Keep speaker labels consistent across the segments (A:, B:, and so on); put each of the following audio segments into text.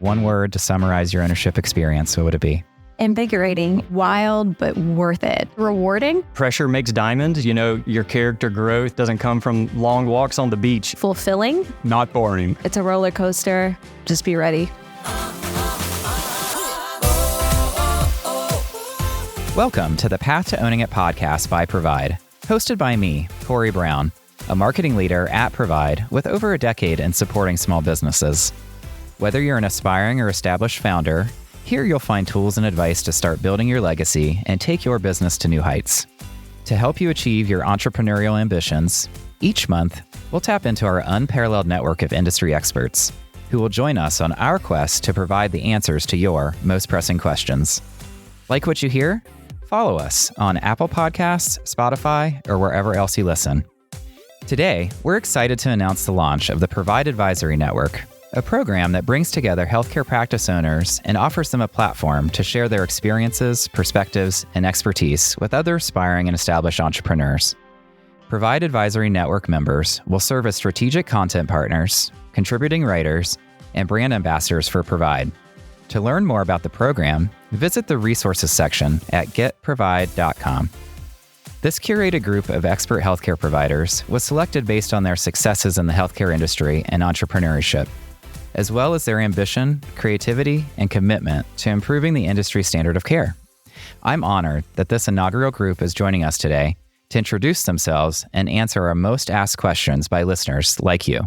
A: one word to summarize your ownership experience, what would it be?
B: Invigorating, wild, but worth it. Rewarding.
C: Pressure makes diamonds. You know, your character growth doesn't come from long walks on the beach.
B: Fulfilling.
C: Not boring.
B: It's a roller coaster. Just be ready.
A: Welcome to the Path to Owning It podcast by Provide, hosted by me, Corey Brown, a marketing leader at Provide with over a decade in supporting small businesses. Whether you're an aspiring or established founder, here you'll find tools and advice to start building your legacy and take your business to new heights. To help you achieve your entrepreneurial ambitions, each month, we'll tap into our unparalleled network of industry experts who will join us on our quest to provide the answers to your most pressing questions. Like what you hear? Follow us on Apple Podcasts, Spotify, or wherever else you listen. Today, we're excited to announce the launch of the Provide Advisory Network, a program that brings together healthcare practice owners and offers them a platform to share their experiences, perspectives, and expertise with other aspiring and established entrepreneurs. Provide Advisory Network members will serve as strategic content partners, contributing writers, and brand ambassadors for Provide. To learn more about the program, visit the resources section at getprovide.com. This curated group of expert healthcare providers was selected based on their successes in the healthcare industry and entrepreneurship, as well as their ambition, creativity, and commitment to improving the industry standard of care. I'm honored that this inaugural group is joining us today to introduce themselves and answer our most asked questions by listeners like you.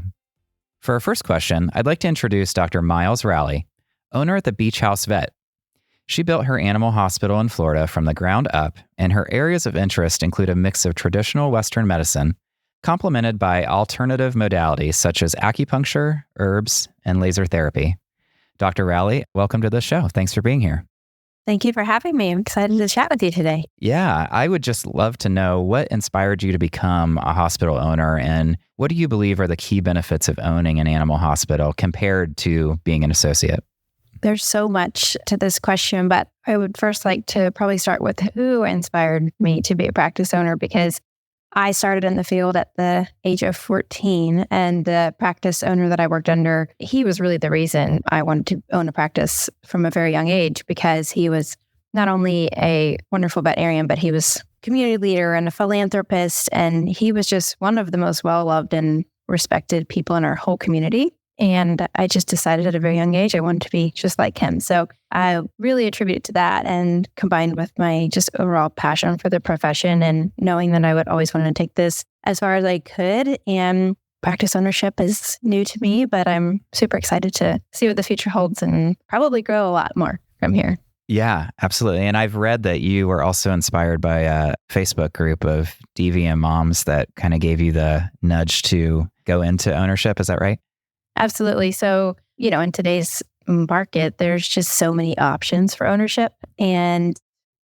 A: For our first question, I'd like to introduce Dr. Miles Rowley, owner at the Beach House Vet. She built her animal hospital in Florida from the ground up, and her areas of interest include a mix of traditional Western medicine, complemented by alternative modalities such as acupuncture, herbs, and laser therapy. Dr. Rowley, welcome to the show. Thanks for being here.
B: Thank you for having me. I'm excited to chat with you today.
A: Yeah, I would just love to know what inspired you to become a hospital owner, and what do you believe are the key benefits of owning an animal hospital compared to being an associate?
B: There's so much to this question, but I would first like to probably start with who inspired me to be a practice owner, because I started in the field at the age of 14, and the practice owner that I worked under, he was really the reason I wanted to own a practice from a very young age, because he was not only a wonderful veterinarian, but he was a community leader and a philanthropist, and he was just one of the most well-loved and respected people in our whole community. And I just decided at a very young age I wanted to be just like him. So I really attribute it to that, and combined with my just overall passion for the profession and knowing that I would always want to take this as far as I could. And practice ownership is new to me, but I'm super excited to see what the future holds and probably grow a lot more from here.
A: Yeah, absolutely. And I've read that you were also inspired by a Facebook group of DVM moms that kind of gave you the nudge to go into ownership. Is that right?
B: Absolutely. So, in today's market, there's just so many options for ownership. And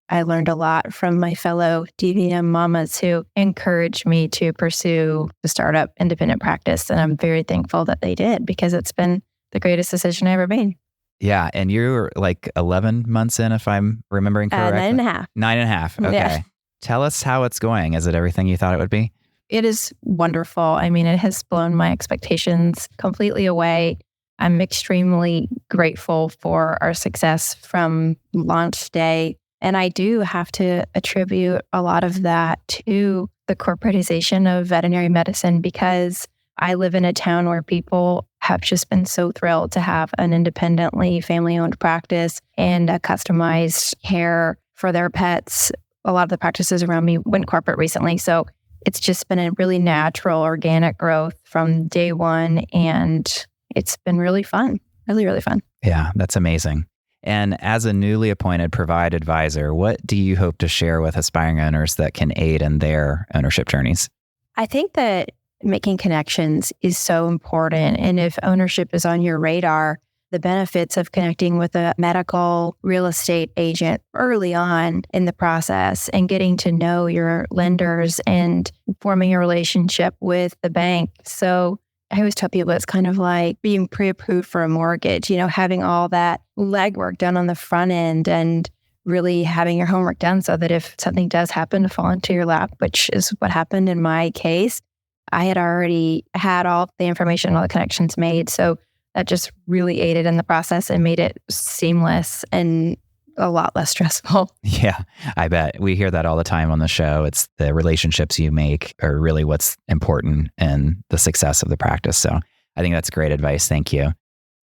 B: I learned a lot from my fellow DVM mamas who encouraged me to pursue the startup independent practice. And I'm very thankful that they did, because it's been the greatest decision I ever made.
A: Yeah. And you're like 11 months in, if I'm remembering correctly.
B: 9.5.
A: 9.5. Okay. Yeah. Tell us how it's going. Is it everything you thought it would be?
B: It is wonderful. I mean, it has blown my expectations completely away. I'm extremely grateful for our success from launch day. And I do have to attribute a lot of that to the corporatization of veterinary medicine, because I live in a town where people have just been so thrilled to have an independently family-owned practice and a customized care for their pets. A lot of the practices around me went corporate recently. So it's just been a really natural, organic growth from day one, and it's been really fun, really, really fun.
A: Yeah, that's amazing. And as a newly appointed Provide advisor, what do you hope to share with aspiring owners that can aid in their ownership journeys?
B: I think that making connections is so important. And if ownership is on your radar, the benefits of connecting with a medical real estate agent early on in the process and getting to know your lenders and forming a relationship with the bank. So I always tell people it's kind of like being pre-approved for a mortgage, having all that legwork done on the front end and really having your homework done so that if something does happen to fall into your lap, which is what happened in my case, I had already had all the information, all the connections made. So that just really aided in the process and made it seamless and a lot less stressful.
A: Yeah, I bet. We hear that all the time on the show. It's the relationships you make are really what's important in the success of the practice. So I think that's great advice. Thank you.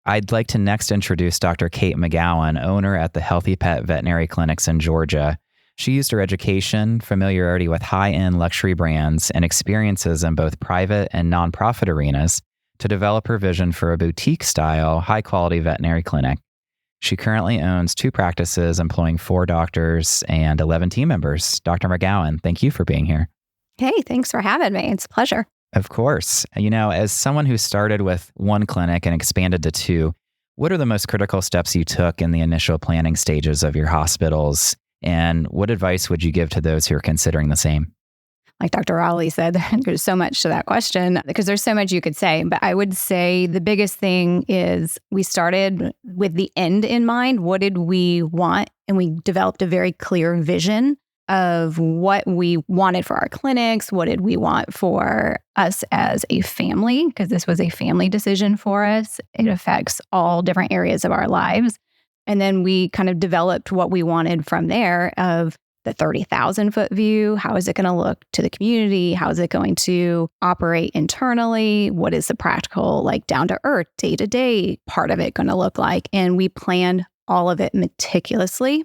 A: I'd like to next introduce Dr. Kate McGowan, owner at the Healthy Pet Veterinary Clinics in Georgia. She used her education, familiarity with high-end luxury brands, and experiences in both private and nonprofit arenas to develop her vision for a boutique-style, high-quality veterinary clinic. She currently owns 2 practices employing 4 doctors and 11 team members. Dr. McGowan, thank you for being here.
B: Hey, thanks for having me. It's a pleasure.
A: Of course. You know, as someone who started with 1 clinic and expanded to 2, what are the most critical steps you took in the initial planning stages of your hospitals? And what advice would you give to those who are considering the same?
B: Like Dr. Rowley said, there's so much to that question because there's so much you could say. But I would say the biggest thing is we started with the end in mind. What did we want? And we developed a very clear vision of what we wanted for our clinics. What did we want for us as a family? Because this was a family decision for us. It affects all different areas of our lives. And then we kind of developed what we wanted from there of the 30,000 foot view. How is it going to look to the community? How is it going to operate internally? What is the practical, like down to earth, day to day part of it going to look like? And we planned all of it meticulously.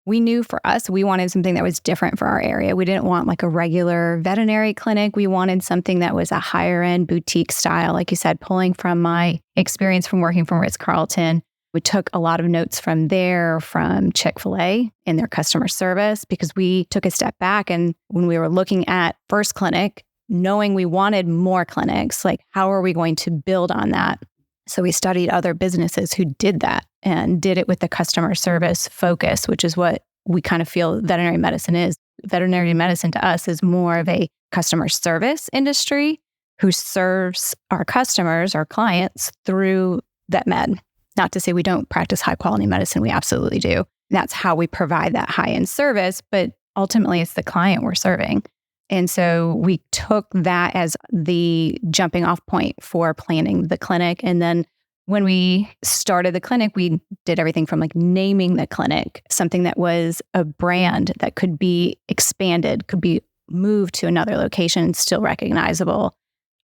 B: We knew for us, we wanted something that was different for our area. We didn't want like a regular veterinary clinic. We wanted something that was a higher end boutique style. Like you said, pulling from my experience from working for Ritz-Carlton, we took a lot of notes from there, from Chick-fil-A and their customer service, because we took a step back. And when we were looking at first clinic, knowing we wanted more clinics, like how are we going to build on that? So we studied other businesses who did that and did it with the customer service focus, which is what we kind of feel veterinary medicine is. Veterinary medicine to us is more of a customer service industry who serves our customers, our clients through vet med. Not to say we don't practice high quality medicine. We absolutely do. That's how we provide that high end service, but ultimately it's the client we're serving. And so we took that as the jumping off point for planning the clinic. And then when we started the clinic, we did everything from like naming the clinic, something that was a brand that could be expanded, could be moved to another location, still recognizable.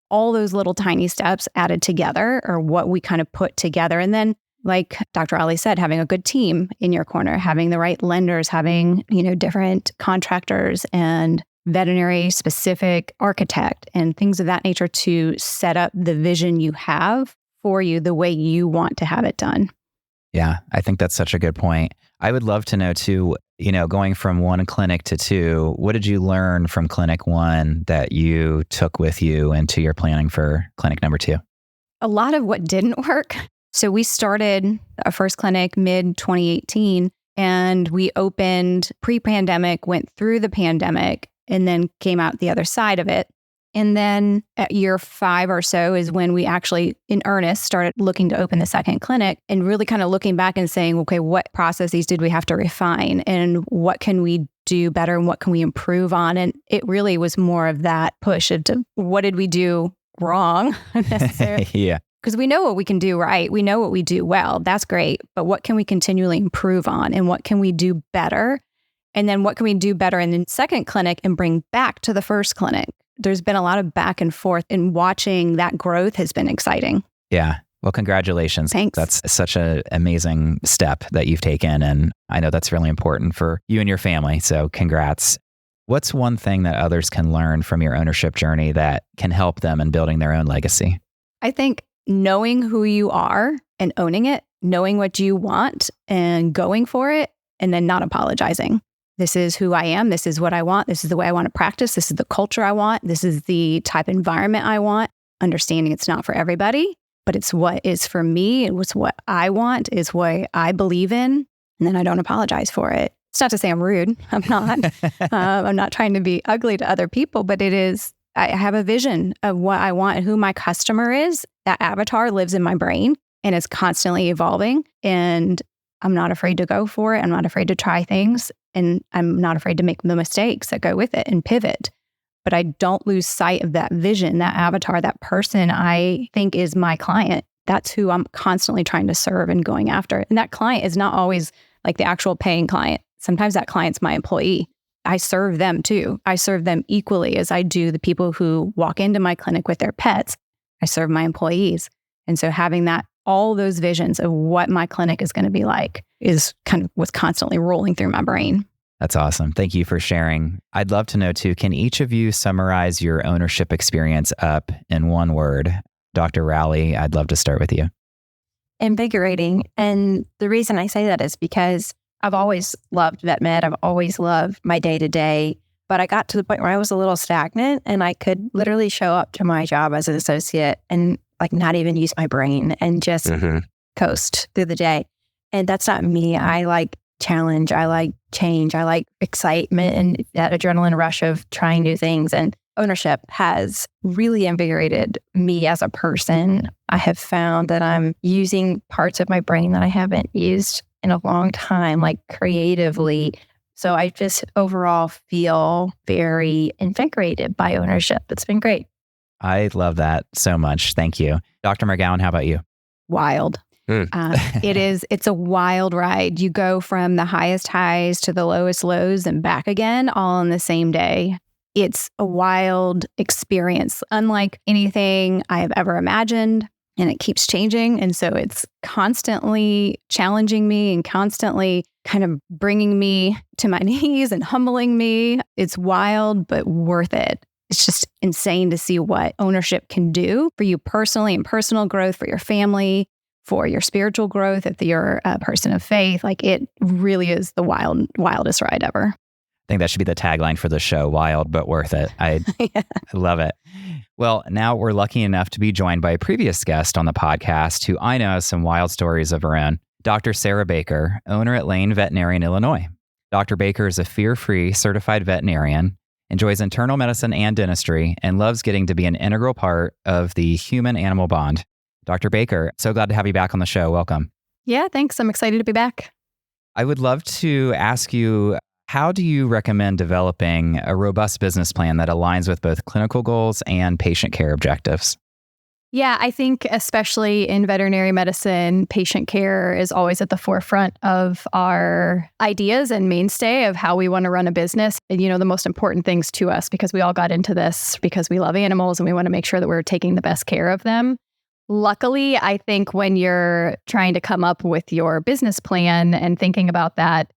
B: All those little tiny steps added together are what we kind of put together. And then, like Dr. Ali said, having a good team in your corner, having the right lenders, having, different contractors and veterinary specific architect and things of that nature to set up the vision you have for you the way you want to have it done.
A: Yeah, I think that's such a good point. I would love to know too, going from 1 clinic to 2, what did you learn from clinic 1 that you took with you into your planning for clinic number 2?
B: A lot of what didn't work. So we started our first clinic mid-2018 and we opened pre-pandemic, went through the pandemic, and then came out the other side of it. And then at year 5 or so is when we actually, in earnest, started looking to open the second clinic and really kind of looking back and saying, okay, what processes did we have to refine and what can we do better and what can we improve on? And it really was more of that push into what did we do wrong necessarily?
A: Yeah.
B: Because we know what we can do right. We know what we do well. That's great. But what can we continually improve on and what can we do better? And then what can we do better in the second clinic and bring back to the first clinic? There's been a lot of back and forth, and watching that growth has been exciting.
A: Yeah. Well, congratulations.
B: Thanks.
A: That's such an amazing step that you've taken. And I know that's really important for you and your family. So congrats. What's one thing that others can learn from your ownership journey that can help them in building their own legacy?
B: I think knowing who you are and owning it, knowing what you want and going for it, and then not apologizing. This is who I am. This is what I want. This is the way I want to practice. This is the culture I want. This is the type of environment I want. Understanding it's not for everybody, but it's what is for me. It was what I want, is what I believe in. And then I don't apologize for it. It's not to say I'm rude. I'm not. I'm not trying to be ugly to other people, but it is, I have a vision of what I want and who my customer is. That avatar lives in my brain and is constantly evolving. And I'm not afraid to go for it. I'm not afraid to try things. And I'm not afraid to make the mistakes that go with it and pivot. But I don't lose sight of that vision, that avatar, that person I think is my client. that's who I'm constantly trying to serve and going after. And that client is not always like the actual paying client. Sometimes that client's my employee. I serve them too. I serve them equally as I do the people who walk into my clinic with their pets. I serve my employees. And so having that, all those visions of what my clinic is going to be like is kind of what's constantly rolling through my brain.
A: That's awesome. Thank you for sharing. I'd love to know too, can each of you summarize your ownership experience up in one word? Dr. Rowley, I'd love to start with you.
B: Invigorating. And the reason I say that is because I've always loved vet med. I've always loved my day to day, but I got to the point where I was a little stagnant and I could literally show up to my job as an associate and like not even use my brain and just coast through the day. And that's not me. I like challenge. I like change. I like excitement and that adrenaline rush of trying new things. And ownership has really invigorated me as a person. I have found that I'm using parts of my brain that I haven't used in a long time, like creatively. So I just overall feel very invigorated by ownership. It's been great.
A: I love that so much. Thank you. Dr. McGowan, how about you?
B: Wild. It's a wild ride. You go from the highest highs to the lowest lows and back again all in the same day. It's a wild experience, unlike anything I have ever imagined. And it keeps changing. And so it's constantly challenging me and constantly kind of bringing me to my knees and humbling me. It's wild, but worth it. It's just insane to see what ownership can do for you personally and personal growth, for your family, for your spiritual growth. If you're a person of faith, like it really is the wildest ride ever.
A: I think that should be the tagline for the show, wild, but worth it. I love it. Well, now we're lucky enough to be joined by a previous guest on the podcast who I know has some wild stories of her own, Dr. Sarah Baker, owner at Lane Veterinary in Illinois. Dr. Baker is a fear-free certified veterinarian, enjoys internal medicine and dentistry, and loves getting to be an integral part of the human-animal bond. Dr. Baker, so glad to have you back on the show. Welcome.
B: Yeah, thanks. I'm excited to be back.
A: I would love to ask you, how do you recommend developing a robust business plan that aligns with both clinical goals and patient care objectives?
B: Yeah, I think especially in veterinary medicine, patient care is always at the forefront of our ideas and mainstay of how we want to run a business. And, the most important things to us, because we all got into this because we love animals and we want to make sure that we're taking the best care of them. Luckily, I think when you're trying to come up with your business plan and thinking about that,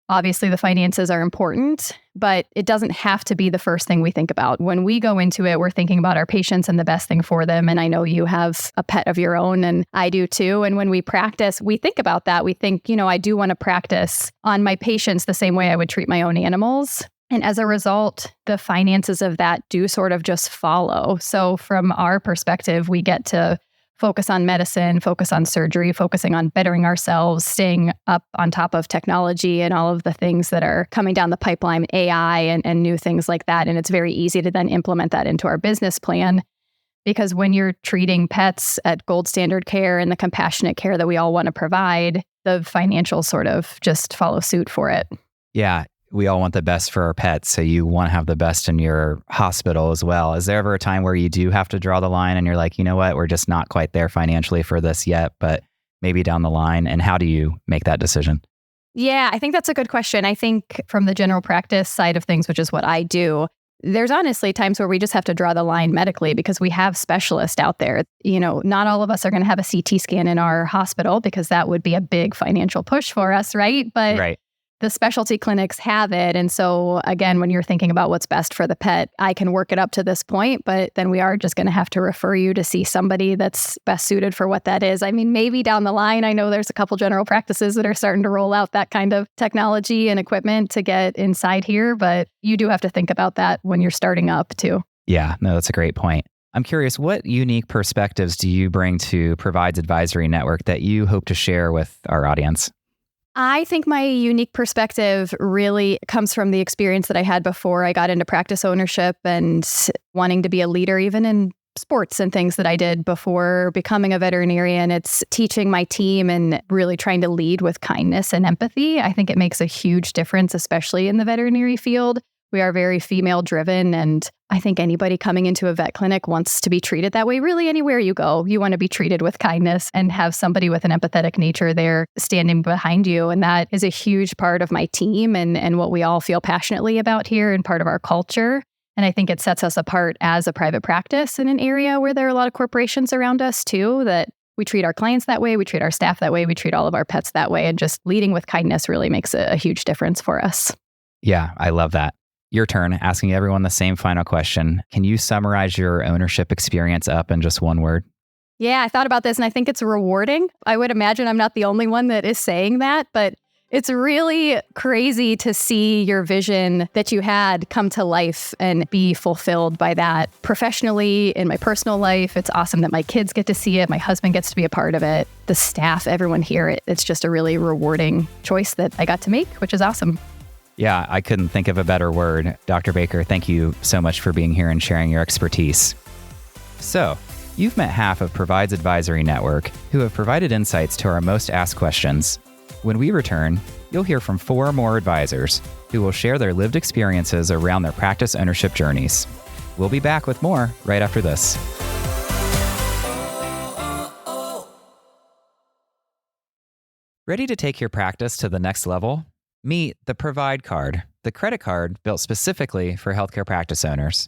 B: obviously, the finances are important, but it doesn't have to be the first thing we think about. When we go into it, we're thinking about our patients and the best thing for them. And I know you have a pet of your own, and I do too. And when we practice, we think about that. We think, I do want to practice on my patients the same way I would treat my own animals. And as a result, the finances of that do sort of just follow. So from our perspective, we get to focus on medicine, focus on surgery, focusing on bettering ourselves, staying up on top of technology and all of the things that are coming down the pipeline, AI and new things like that. And it's very easy to then implement that into our business plan, because when you're treating pets at gold standard care and the compassionate care that we all want to provide, the financials sort of just follow suit for it.
A: Yeah. We all want the best for our pets, so you want to have the best in your hospital as well. Is there ever a time where you do have to draw the line and you're like, you know what, we're just not quite there financially for this yet, but maybe down the line? And how do you make that decision?
B: Yeah, I think that's a good question. I think from the general practice side of things, which is what I do, there's honestly times where we just have to draw the line medically because we have specialists out there. Not all of us are going to have a CT scan in our hospital because that would be a big financial push for us, right? But
A: right.
B: The specialty clinics have it. And so again, when you're thinking about what's best for the pet, I can work it up to this point, but then we are just going to have to refer you to see somebody that's best suited for what that is. I mean, maybe down the line, I know there's a couple general practices that are starting to roll out that kind of technology and equipment to get inside here, but you do have to think about that when you're starting up too.
A: Yeah, no, that's a great point. I'm curious, what unique perspectives do you bring to Provide's advisory network that you hope to share with our audience?
B: I think my unique perspective really comes from the experience that I had before I got into practice ownership and wanting to be a leader, even in sports and things that I did before becoming a veterinarian. It's teaching my team and really trying to lead with kindness and empathy. I think it makes a huge difference, especially in the veterinary field,
D: We are very female driven. And I think anybody coming into a vet clinic wants to be treated that way. Really, anywhere you go, you want to be treated with kindness and have somebody with an empathetic nature there standing behind you. And that is a huge part of my team and what we all feel passionately about here and part of our culture. And I think it sets us apart as a private practice in an area where there are a lot of corporations around us too, that we treat our clients that way, we treat our staff that way, we treat all of our pets that way. And just leading with kindness really makes a huge difference for us.
A: Yeah, I love that. Your turn, asking everyone the same final question. Can you summarize your ownership experience up in just one word?
D: Yeah, I thought about this and I think it's rewarding. I would imagine I'm not the only one that is saying that, but it's really crazy to see your vision that you had come to life and be fulfilled by that. Professionally, in my personal life, it's awesome that my kids get to see it. My husband gets to be a part of it. The staff, everyone here, it's just a really rewarding choice that I got to make, which is awesome.
A: Yeah, I couldn't think of a better word. Dr. Baker, thank you so much for being here and sharing your expertise. So, you've met half of Provide's advisory network who have provided insights to our most asked questions. When we return, you'll hear from 4 more advisors who will share their lived experiences around their practice ownership journeys. We'll be back with more right after this. Ready to take your practice to the next level? Meet the Provide Card, the credit card built specifically for healthcare practice owners.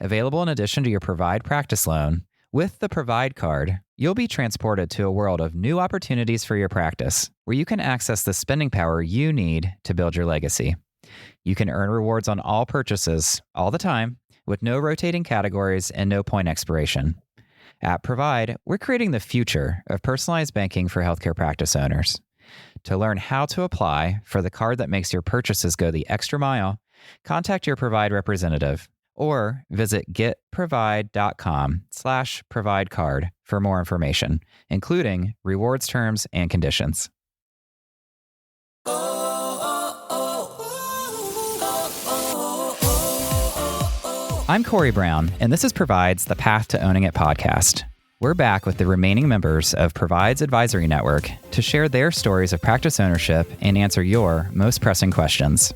A: Available in addition to your Provide practice loan, with the Provide Card, you'll be transported to a world of new opportunities for your practice, where you can access the spending power you need to build your legacy. You can earn rewards on all purchases, all the time, with no rotating categories and no point expiration. At Provide, we're creating the future of personalized banking for healthcare practice owners. To learn how to apply for the card that makes your purchases go the extra mile, contact your Provide representative or visit getprovide.com/providecard for more information, including rewards terms and conditions. I'm Corey Brown, and this is Provide's The Path to Owning It podcast. We're back with the remaining members of Provide's advisory network to share their stories of practice ownership and answer your most pressing questions.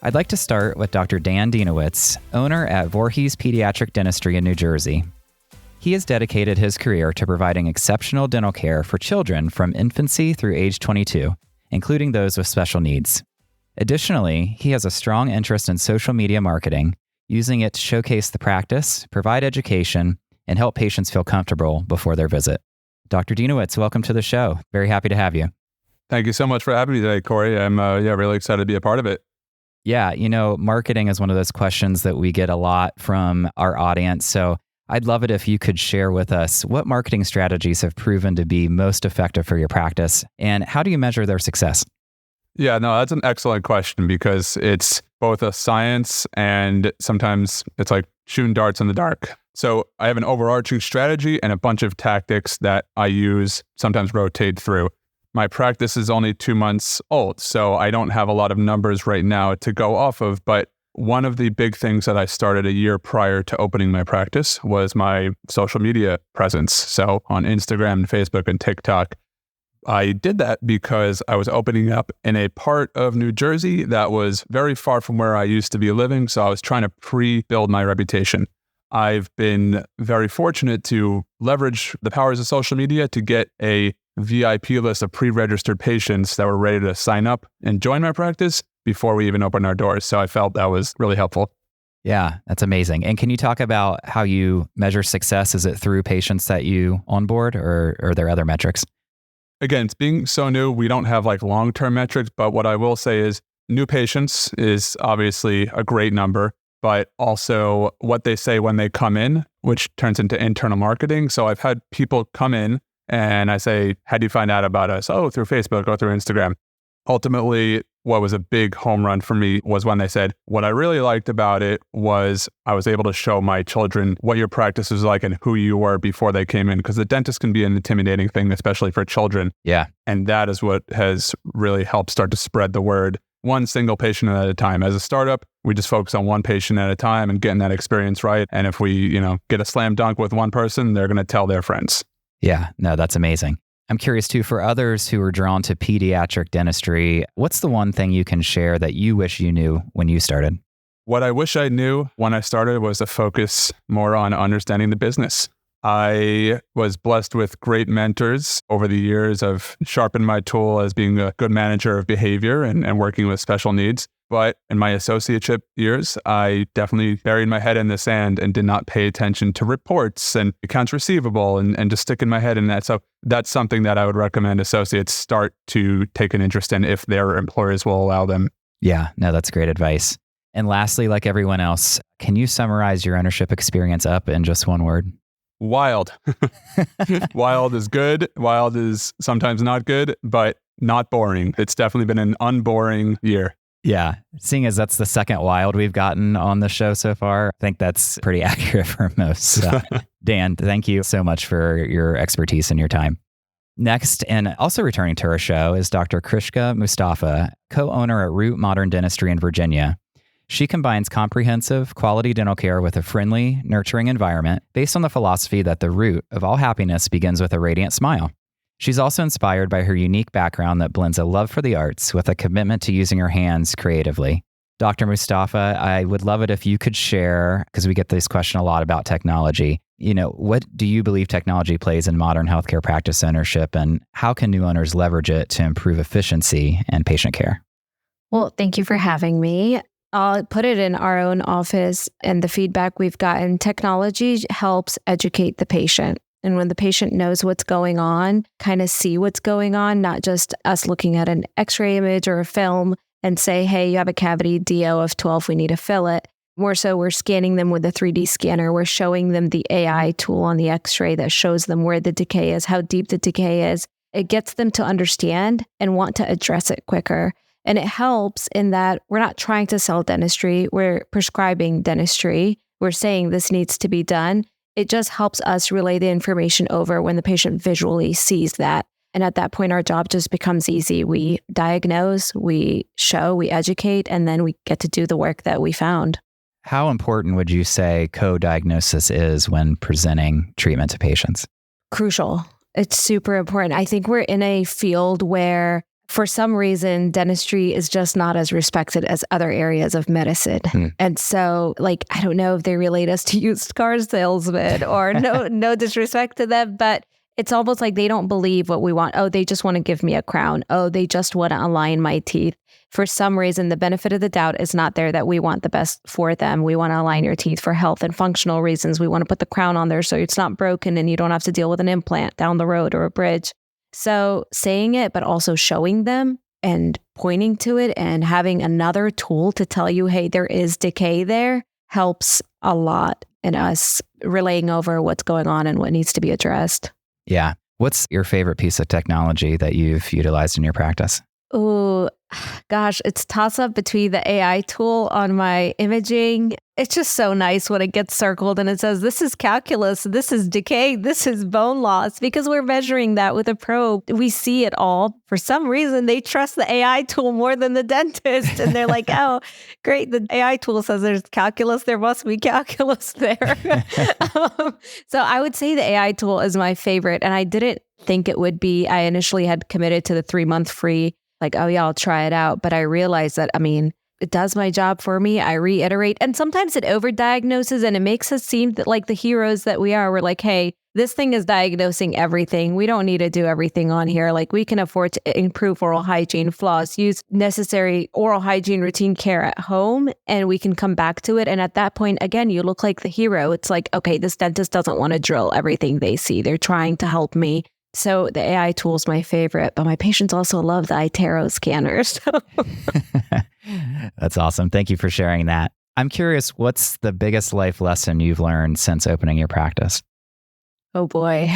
A: I'd like to start with Dr. Dan Dienowitz, owner at Voorhees Pediatric Dentistry in New Jersey. He has dedicated his career to providing exceptional dental care for children from infancy through age 22, including those with special needs. Additionally, he has a strong interest in social media marketing, using it to showcase the practice, provide education, and help patients feel comfortable before their visit. Dr. Dienowitz, welcome to the show. Very happy to have you.
E: Thank you so much for having me today, Corey. I'm really excited to be a part of it.
A: Yeah, marketing is one of those questions that we get a lot from our audience. So I'd love it if you could share with us what marketing strategies have proven to be most effective for your practice, and how do you measure their success?
E: Yeah, no, that's an excellent question because it's both a science and sometimes it's like shooting darts in the dark. So I have an overarching strategy and a bunch of tactics that I use, sometimes rotate through. My practice is only 2 months old, so I don't have a lot of numbers right now to go off of, but one of the big things that I started a year prior to opening my practice was my social media presence. So on Instagram, Facebook, and TikTok, I did that because I was opening up in a part of New Jersey that was very far from where I used to be living, so I was trying to pre-build my reputation. I've been very fortunate to leverage the powers of social media to get a VIP list of pre-registered patients that were ready to sign up and join my practice before we even opened our doors. So I felt that was really helpful.
A: Yeah, that's amazing. And can you talk about how you measure success? Is it through patients that you onboard, or are there other metrics?
E: Again, it's being so new, we don't have like long-term metrics, but what I will say is new patients is obviously a great number, but also what they say when they come in, which turns into internal marketing. So I've had people come in and I say, how do you find out about us? Oh, through Facebook or through Instagram. Ultimately, what was a big home run for me was when they said, what I really liked about it was I was able to show my children what your practice was like and who you were before they came in. Because the dentist can be an intimidating thing, especially for children.
A: Yeah.
E: And that is what has really helped start to spread the word, one single patient at a time. As a startup, we just focus on one patient at a time and getting that experience right. And if we, get a slam dunk with one person, they're going to tell their friends.
A: Yeah, no, that's amazing. I'm curious too, for others who are drawn to pediatric dentistry, what's the one thing you can share that you wish you knew when you started?
E: What I wish I knew when I started was to focus more on understanding the business. I was blessed with great mentors over the years. I've sharpened my tool as being a good manager of behavior and working with special needs. But in my associateship years, I definitely buried my head in the sand and did not pay attention to reports and accounts receivable and just sticking my head in that. So that's something that I would recommend associates start to take an interest in if their employers will allow them.
A: Yeah, no, that's great advice. And lastly, like everyone else, can you summarize your ownership experience up in just one word?
E: Wild. Wild is good. Wild is sometimes not good, but not boring. It's definitely been an unboring year.
A: Yeah. Seeing as that's the second wild we've gotten on the show so far, I think that's pretty accurate for most. So, Dan, thank you so much for your expertise and your time. Next, and also returning to our show, is Dr. Krishka Mustafa, co-owner at Root Modern Dentistry in Virginia. She combines comprehensive, quality dental care with a friendly, nurturing environment based on the philosophy that the root of all happiness begins with a radiant smile. She's also inspired by her unique background that blends a love for the arts with a commitment to using her hands creatively. Dr. Mustafa, I would love it if you could share, because we get this question a lot about technology. What do you believe technology plays in modern healthcare practice ownership, and how can new owners leverage it to improve efficiency and patient care?
B: Well, thank you for having me. I'll put it in our own office, and the feedback we've gotten, technology helps educate the patient. And when the patient knows what's going on, kind of see what's going on, not just us looking at an x-ray image or a film and say, hey, you have a cavity DO of 12, we need to fill it. More so, we're scanning them with a 3D scanner. We're showing them the AI tool on the x-ray that shows them where the decay is, how deep the decay is. It gets them to understand and want to address it quicker. And it helps in that we're not trying to sell dentistry. We're prescribing dentistry. We're saying this needs to be done. It just helps us relay the information over when the patient visually sees that. And at that point, our job just becomes easy. We diagnose, we show, we educate, and then we get to do the work that we found.
A: How important would you say co-diagnosis is when presenting treatment to patients?
B: Crucial. It's super important. I think we're in a field where, for some reason, dentistry is just not as respected as other areas of medicine. And so, I don't know if they relate us to used car salesmen or no disrespect to them, but it's almost like they don't believe what we want. Oh, they just want to give me a crown. Oh, they just want to align my teeth. For some reason, the benefit of the doubt is not there that we want the best for them. We want to align your teeth for health and functional reasons. We want to put the crown on there so it's not broken and you don't have to deal with an implant down the road or a bridge. So saying it, but also showing them and pointing to it and having another tool to tell you, hey, there is decay there, helps a lot in us relaying over what's going on and what needs to be addressed.
A: Yeah. What's your favorite piece of technology that you've utilized in your practice?
B: Oh, gosh, it's toss up between the AI tool on my imaging. It's just so nice when it gets circled and it says, this is calculus, this is decay, this is bone loss, because we're measuring that with a probe. We see it all. For some reason, they trust the AI tool more than the dentist. And they're like, oh, great. The AI tool says there's calculus. There must be calculus there. So I would say the AI tool is my favorite. And I didn't think it would be. I initially had committed to the 3-month free. Oh yeah, I'll try it out. But I realized that, it does my job for me. I reiterate. And sometimes it overdiagnoses and it makes us seem that like the heroes that we are. We're like, hey, this thing is diagnosing everything. We don't need to do everything on here. We can afford to improve oral hygiene, floss, use necessary oral hygiene routine care at home, and we can come back to it. And at that point, again, you look like the hero. It's like, okay, this dentist doesn't want to drill everything they see. They're trying to help me. So the AI tool is my favorite, but my patients also love the iTero scanners.
A: That's awesome. Thank you for sharing that. I'm curious, what's the biggest life lesson you've learned since opening your practice?
B: Oh boy.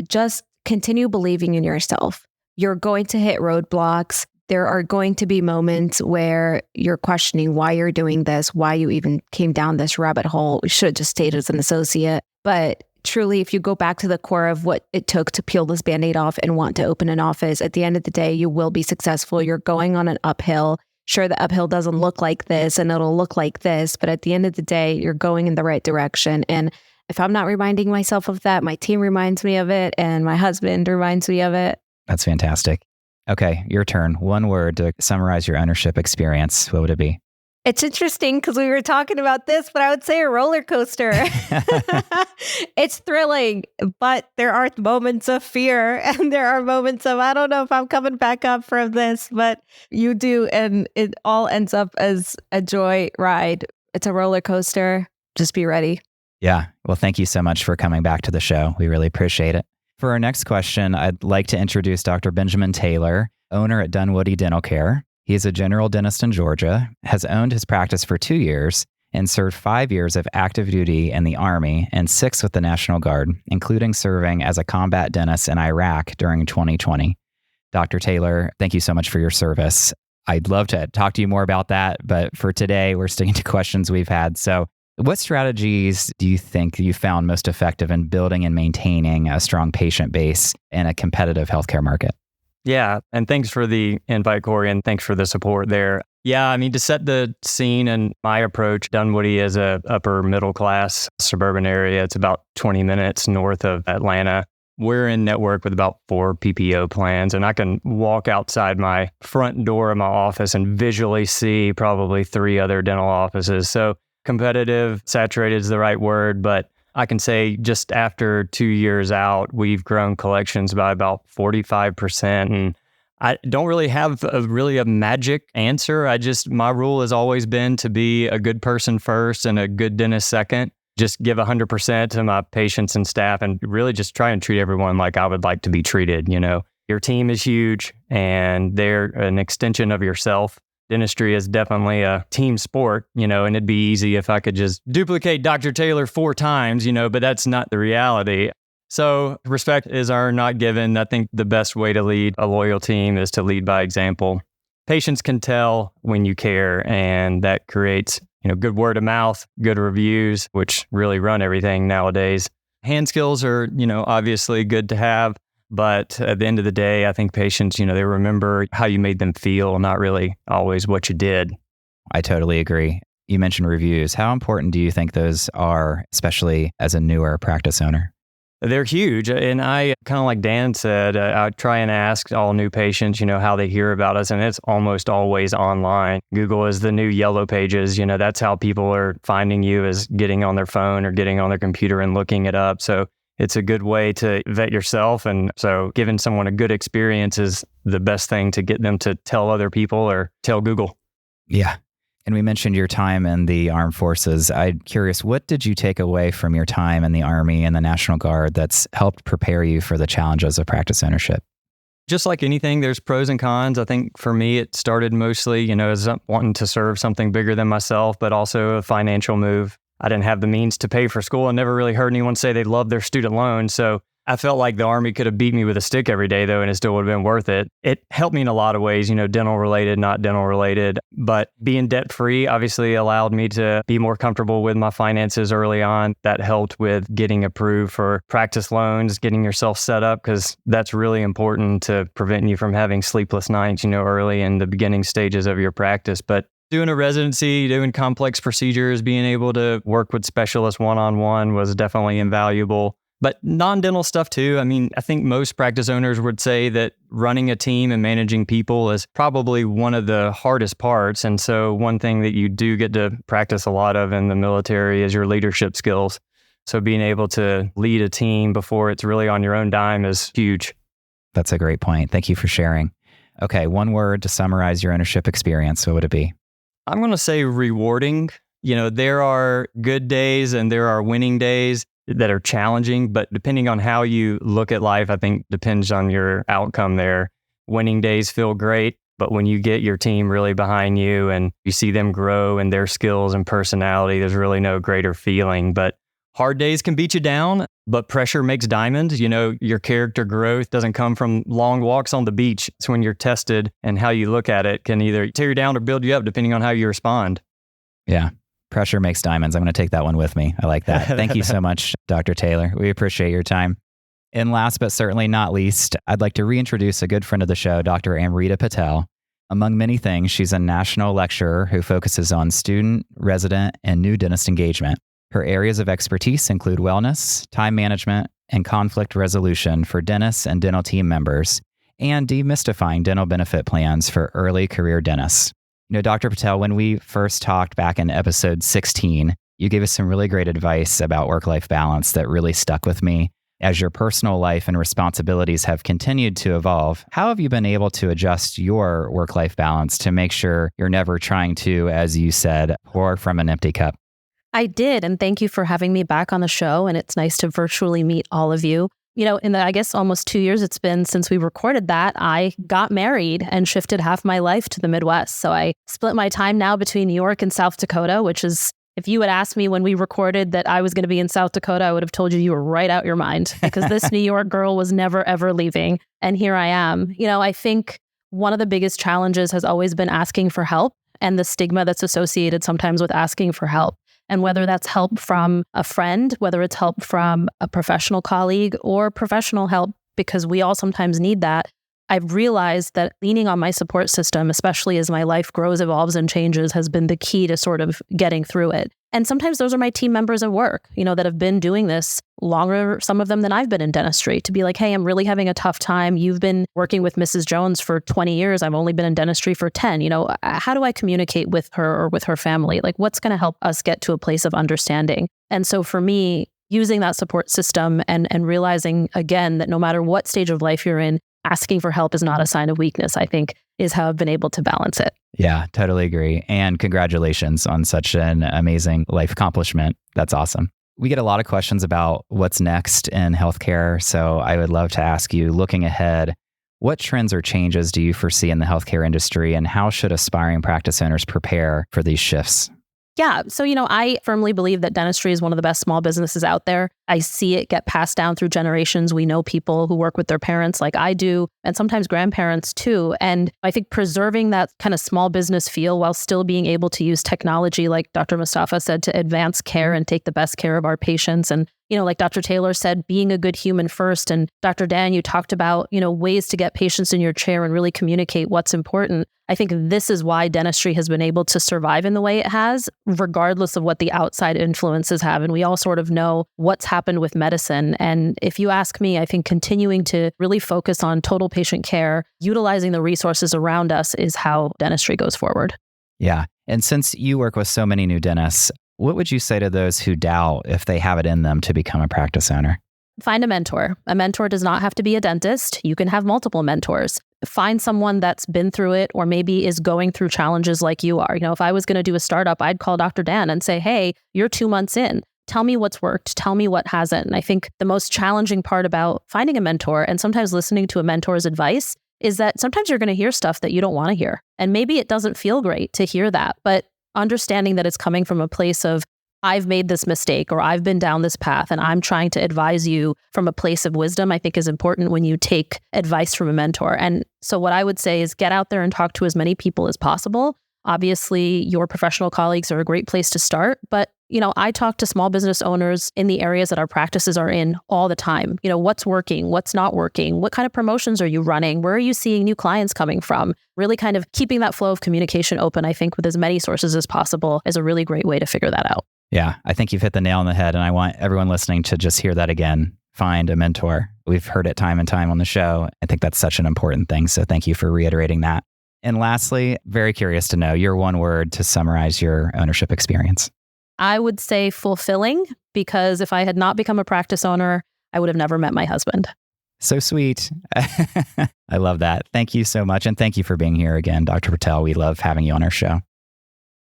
B: Just continue believing in yourself. You're going to hit roadblocks. There are going to be moments where you're questioning why you're doing this, why you even came down this rabbit hole. We should have just stayed as an associate. But truly, if you go back to the core of what it took to peel this Band-Aid off and want to open an office, at the end of the day, you will be successful. You're going on an uphill. Sure, the uphill doesn't look like this and it'll look like this, but at the end of the day, you're going in the right direction. And if I'm not reminding myself of that, my team reminds me of it and my husband reminds me of it.
A: That's fantastic. Okay, your turn. One word to summarize your ownership experience. What would it be?
B: It's interesting because we were talking about this, but I would say a roller coaster. It's thrilling, but there are moments of fear and there are moments of, I don't know if I'm coming back up from this, but you do. And it all ends up as a joy ride. It's a roller coaster. Just be ready.
A: Yeah. Well, thank you so much for coming back to the show. We really appreciate it. For our next question, I'd like to introduce Dr. Benjamin Taylor, owner at Dunwoody Dental Care. He is a general dentist in Georgia, has owned his practice for 2 years, and served 5 years of active duty in the Army and 6 with the National Guard, including serving as a combat dentist in Iraq during 2020. Dr. Taylor, thank you so much for your service. I'd love to talk to you more about that, but for today, we're sticking to questions we've had. So what strategies do you think you found most effective in building and maintaining a strong patient base in a competitive healthcare market?
C: Yeah. And thanks for the invite, Corey, and thanks for the support there. Yeah. I mean, to set the scene and my approach, Dunwoody is a upper middle class suburban area. It's about 20 minutes north of Atlanta. We're in network with about 4 PPO plans, and I can walk outside my front door of my office and visually see probably 3 other dental offices. So competitive, saturated is the right word, but I can say just after 2 years out, we've grown collections by about 45%. And I don't really have a magic answer. My rule has always been to be a good person first and a good dentist second. Just give 100% to my patients and staff and really just try and treat everyone like I would like to be treated. You know, your team is huge and they're an extension of yourself. Dentistry is definitely a team sport, and it'd be easy if I could just duplicate Dr. Taylor 4 times, but that's not the reality. So respect is not given. I think the best way to lead a loyal team is to lead by example. Patients can tell when you care, and that creates, good word of mouth, good reviews, which really run everything nowadays. Hand skills are, obviously good to have. But at the end of the day, I think patients, they remember how you made them feel, not really always what you did.
A: I totally agree. You mentioned reviews. How important do you think those are, especially as a newer practice owner?
C: They're huge. And I, kind of like Dan said, I try and ask all new patients, how they hear about us. And it's almost always online. Google is the new yellow pages. That's how people are finding you, is getting on their phone or getting on their computer and looking it up. So it's a good way to vet yourself. And so giving someone a good experience is the best thing to get them to tell other people or tell Google.
A: Yeah. And we mentioned your time in the armed forces. I'm curious, what did you take away from your time in the Army and the National Guard that's helped prepare you for the challenges of practice ownership?
C: Just like anything, there's pros and cons. I think for me, it started mostly, as wanting to serve something bigger than myself, but also a financial move. I didn't have the means to pay for school. I never really heard anyone say they loved their student loan. So I felt like the Army could have beat me with a stick every day, though, and it still would have been worth it. It helped me in a lot of ways, dental related, not dental related. But being debt free obviously allowed me to be more comfortable with my finances early on. That helped with getting approved for practice loans, getting yourself set up, because that's really important to prevent you from having sleepless nights, early in the beginning stages of your practice. But doing a residency, doing complex procedures, being able to work with specialists one-on-one was definitely invaluable. But non-dental stuff too. I mean, I think most practice owners would say that running a team and managing people is probably one of the hardest parts. And so one thing that you do get to practice a lot of in the military is your leadership skills. So being able to lead a team before it's really on your own dime is huge.
A: That's a great point. Thank you for sharing. Okay, one word to summarize your ownership experience. What would it be?
C: I'm going to say rewarding. There are good days and there are winning days that are challenging, but depending on how you look at life, I think depends on your outcome there. Winning days feel great, but when you get your team really behind you and you see them grow in their skills and personality, there's really no greater feeling. But hard days can beat you down, but pressure makes diamonds. Your character growth doesn't come from long walks on the beach. It's when you're tested, and how you look at it can either tear you down or build you up depending on how you respond.
A: Yeah. Pressure makes diamonds. I'm going to take that one with me. I like that. Thank you so much, Dr. Taylor. We appreciate your time. And last but certainly not least, I'd like to reintroduce a good friend of the show, Dr. Amrita Patel. Among many things, she's a national lecturer who focuses on student, resident, and new dentist engagement. Her areas of expertise include wellness, time management, and conflict resolution for dentists and dental team members, and demystifying dental benefit plans for early career dentists. Dr. Patel, when we first talked back in episode 16, you gave us some really great advice about work-life balance that really stuck with me. As your personal life and responsibilities have continued to evolve, how have you been able to adjust your work-life balance to make sure you're never trying to, as you said, pour from an empty cup?
F: I did. And thank you for having me back on the show. And it's nice to virtually meet all of you. In the, I guess, almost 2 years it's been since we recorded that, I got married and shifted half my life to the Midwest. So I split my time now between New York and South Dakota, which is, if you had asked me when we recorded that I was going to be in South Dakota, I would have told you were right out your mind, because this New York girl was never, ever leaving. And here I am. I think one of the biggest challenges has always been asking for help and the stigma that's associated sometimes with asking for help. And whether that's help from a friend, whether it's help from a professional colleague or professional help, because we all sometimes need that, I've realized that leaning on my support system, especially as my life grows, evolves, and changes, has been the key to sort of getting through it. And sometimes those are my team members at work, that have been doing this longer, some of them, than I've been in dentistry, to be like, hey, I'm really having a tough time. You've been working with Mrs. Jones for 20 years. I've only been in dentistry for 10. How do I communicate with her or with her family? Like, what's going to help us get to a place of understanding? And so for me, using that support system and realizing, again, that no matter what stage of life you're in, asking for help is not a sign of weakness, I think, is how I've been able to balance it.
A: Yeah, totally agree. And congratulations on such an amazing life accomplishment. That's awesome. We get a lot of questions about what's next in healthcare. So I would love to ask you, looking ahead, what trends or changes do you foresee in the healthcare industry, and how should aspiring practice owners prepare for these shifts?
F: Yeah. So, I firmly believe that dentistry is one of the best small businesses out there. I see it get passed down through generations. We know people who work with their parents like I do, and sometimes grandparents too. And I think preserving that kind of small business feel while still being able to use technology, like Dr. Mustafa said, to advance care and take the best care of our patients. And like Dr. Taylor said, being a good human first. And Dr. Dan, you talked about, ways to get patients in your chair and really communicate what's important. I think this is why dentistry has been able to survive in the way it has, regardless of what the outside influences have. And we all sort of know what's happened with medicine. And if you ask me, I think continuing to really focus on total patient care, utilizing the resources around us, is how dentistry goes forward.
A: Yeah. And since you work with so many new dentists, what would you say to those who doubt if they have it in them to become a practice owner?
F: Find a mentor. A mentor does not have to be a dentist. You can have multiple mentors. Find someone that's been through it or maybe is going through challenges like you are. If I was going to do a startup, I'd call Dr. Dan and say, hey, you're 2 months in. Tell me what's worked. Tell me what hasn't. And I think the most challenging part about finding a mentor and sometimes listening to a mentor's advice is that sometimes you're going to hear stuff that you don't want to hear. And maybe it doesn't feel great to hear that, but understanding that it's coming from a place of, I've made this mistake or I've been down this path and I'm trying to advise you from a place of wisdom, I think is important when you take advice from a mentor. And so what I would say is get out there and talk to as many people as possible. Obviously, your professional colleagues are a great place to start, but I talk to small business owners in the areas that our practices are in all the time. What's working, what's not working, what kind of promotions are you running, where are you seeing new clients coming from? Really kind of keeping that flow of communication open, I think, with as many sources as possible is a really great way to figure that out.
A: Yeah, I think you've hit the nail on the head, and I want everyone listening to just hear that again. Find a mentor. We've heard it time and time on the show. I think that's such an important thing, so thank you for reiterating that. And lastly, very curious to know your one word to summarize your ownership experience.
F: I would say fulfilling, because if I had not become a practice owner, I would have never met my husband.
A: So sweet. I love that. Thank you so much. And thank you for being here again, Dr. Patel. We love having you on our show.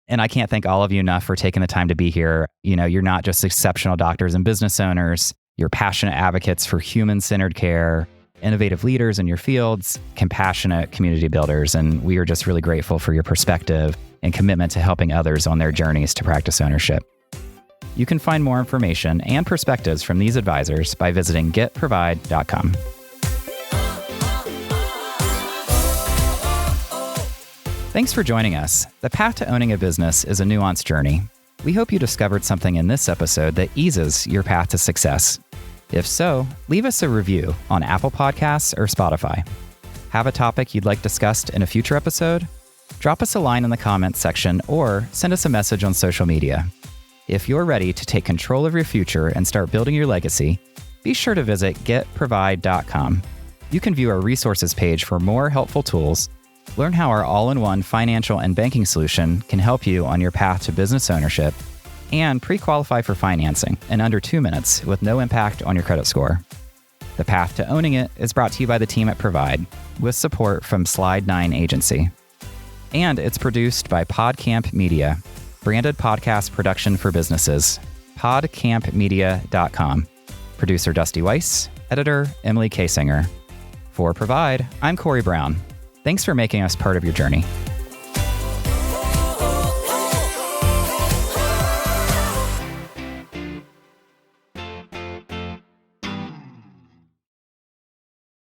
A: And I can't thank all of you enough for taking the time to be here. You're not just exceptional doctors and business owners. You're passionate advocates for human-centered care, innovative leaders in your fields, compassionate community builders. And we are just really grateful for your perspective and commitment to helping others on their journeys to practice ownership. You can find more information and perspectives from these advisors by visiting getprovide.com. Thanks for joining us. The path to owning a business is a nuanced journey. We hope you discovered something in this episode that eases your path to success. If so, leave us a review on Apple Podcasts or Spotify. Have a topic you'd like discussed in a future episode? Drop us a line in the comments section or send us a message on social media. If you're ready to take control of your future and start building your legacy, be sure to visit getprovide.com. You can view our resources page for more helpful tools, Learn how our all-in-one financial and banking solution can help you on your path to business ownership and pre-qualify for financing in under 2 minutes with no impact on your credit score. The Path to Owning It is brought to you by the team at Provide with support from Slide 9 Agency. And it's produced by PodCamp Media, branded podcast production for businesses. podcampmedia.com. Producer Dusty Weiss, editor Emily Kasinger. For Provide, I'm Corey Brown. Thanks for making us part of your journey.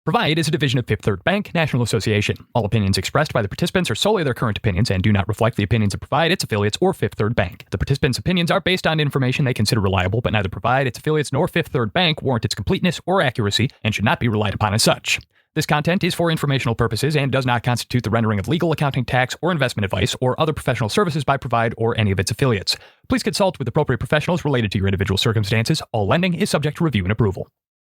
G: Provide is a division of Fifth Third Bank, National Association. All opinions expressed by the participants are solely their current opinions and do not reflect the opinions of Provide, its affiliates, or Fifth Third Bank. The participants' opinions are based on information they consider reliable, but neither Provide, its affiliates, nor Fifth Third Bank warrant its completeness or accuracy and should not be relied upon as such. This content is for informational purposes and does not constitute the rendering of legal, accounting, tax, or investment advice or other professional services by Provide or any of its affiliates. Please consult with appropriate professionals related to your individual circumstances. All lending is subject to review and approval.